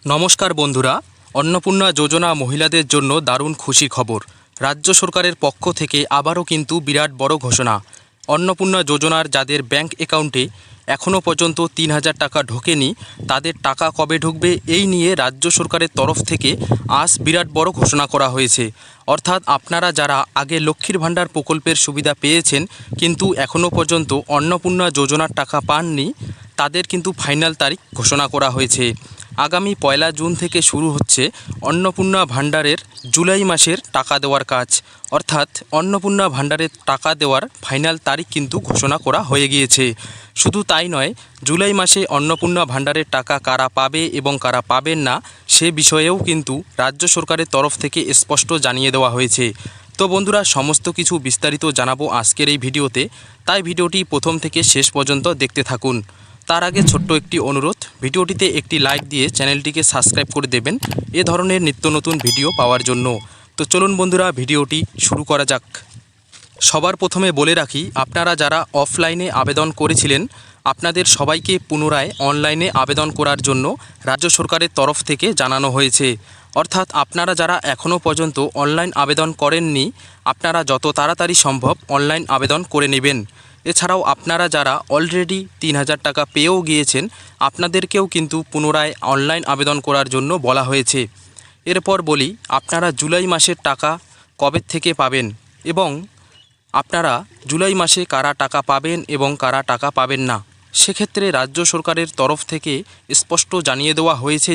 নমস্কার বন্ধুরা, অন্নপূর্ণা যোজনা মহিলাদের জন্য দারুণ খুশি খবর। রাজ্য সরকারের পক্ষ থেকে আবারও কিন্তু বিরাট বড় ঘোষণা। অন্নপূর্ণা যোজনার যাদের ব্যাংক অ্যাকাউন্টে এখনও পর্যন্ত ৩,০০০ টাকা ঢোকেনি, তাদের টাকা কবে ঢুকবে এই নিয়ে রাজ্য সরকারের তরফ থেকে আজ বিরাট বড় ঘোষণা করা হয়েছে। অর্থাৎ আপনারা যারা আগে লক্ষ্মীর ভাণ্ডার প্রকল্পের সুবিধা পেয়েছেন কিন্তু এখনও পর্যন্ত অন্নপূর্ণা যোজনার টাকা পাননি, তাদের কিন্তু ফাইনাল তারিখ ঘোষণা করা হয়েছে। আগামী ১ জুন থেকে শুরু হচ্ছে অন্নপূর্ণা ভাণ্ডারের জুলাই মাসের টাকা দেওয়ার কাজ। অর্থাৎ অন্নপূর্ণা ভাণ্ডারের টাকা দেওয়ার ফাইনাল তারিখ কিন্তু ঘোষণা করা হয়ে গিয়েছে। শুধু তাই নয়, জুলাই মাসে অন্নপূর্ণা ভাণ্ডারের টাকা কারা পাবে এবং কারা পাবেন না সে বিষয়েও কিন্তু রাজ্য সরকারের তরফ থেকে স্পষ্ট জানিয়ে দেওয়া হয়েছে। তো বন্ধুরা, সমস্ত কিছু বিস্তারিত জানাবো আজকের এই ভিডিওতে, তাই ভিডিওটি প্রথম থেকে শেষ পর্যন্ত দেখতে থাকুন। তার আগে ছোট্ট একটি অনুরোধ, ভিডিওটিতে একটি লাইক দিয়ে চ্যানেলটিকে সাবস্ক্রাইব করে দেবেন এ ধরনের নিত্য নতুন ভিডিও পাওয়ার জন্য। তো চলুন বন্ধুরা, ভিডিওটি শুরু করা যাক। সবার প্রথমে বলে রাখি, আপনারা যারা অফলাইনে আবেদন করেছিলেন আপনাদের সবাইকে পুনরায় অনলাইনে আবেদন করার জন্য রাজ্য সরকারের তরফ থেকে জানানো হয়েছে। অর্থাৎ আপনারা যারা এখনও পর্যন্ত অনলাইন আবেদন করেননি, আপনারা যত তাড়াতাড়ি সম্ভব অনলাইন আবেদন করে নেবেন। এছাড়াও আপনারা যারা অলরেডি ৩,০০০ টাকা পেয়েও গিয়েছেন, আপনাদেরকেও কিন্তু পুনরায় অনলাইন আবেদন করার জন্য বলা হয়েছে। এরপর বলি, আপনারা জুলাই মাসের টাকা কবে থেকে পাবেন এবং আপনারা জুলাই মাসে কারা টাকা পাবেন এবং কারা টাকা পাবেন না। সেক্ষেত্রে রাজ্য সরকারের তরফ থেকে স্পষ্ট জানিয়ে দেওয়া হয়েছে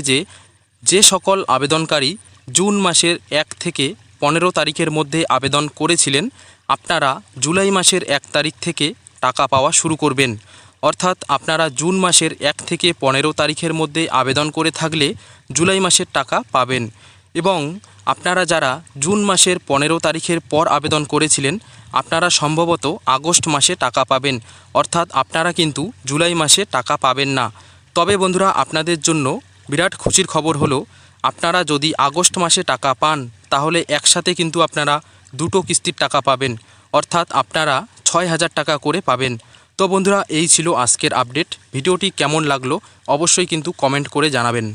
যে সকল আবেদনকারী জুন মাসের ১ থেকে ১৫ তারিখের মধ্যে আবেদন করেছিলেন, আপনারা জুলাই মাসের ১ তারিখ থেকে টাকা পাওয়া শুরু করবেন। অর্থাৎ আপনারা জুন মাসের ১ থেকে ১৫ তারিখের মধ্যে আবেদন করে থাকলে জুলাই মাসের টাকা পাবেন। এবং আপনারা যারা জুন মাসের ১৫ তারিখের পর আবেদন করেছিলেন, আপনারা সম্ভবত আগস্ট মাসে টাকা পাবেন। অর্থাৎ আপনারা কিন্তু জুলাই মাসে টাকা পাবেন না। তবে বন্ধুরা, আপনাদের জন্য বিরাট খুশির খবর হলো, আপনারা যদি আগস্ট মাসে টাকা পান তাহলে একসাথে কিন্তু আপনারা দুটো কিস্তির টাকা পাবেন। অর্থাৎ আপনারা ৬,০০০ টাকা করে পাবেন। তো বন্ধুরা, এই ছিল আজকের আপডেট। ভিডিওটি কেমন লাগলো অবশ্যই কিন্তু কমেন্ট করে জানাবেন।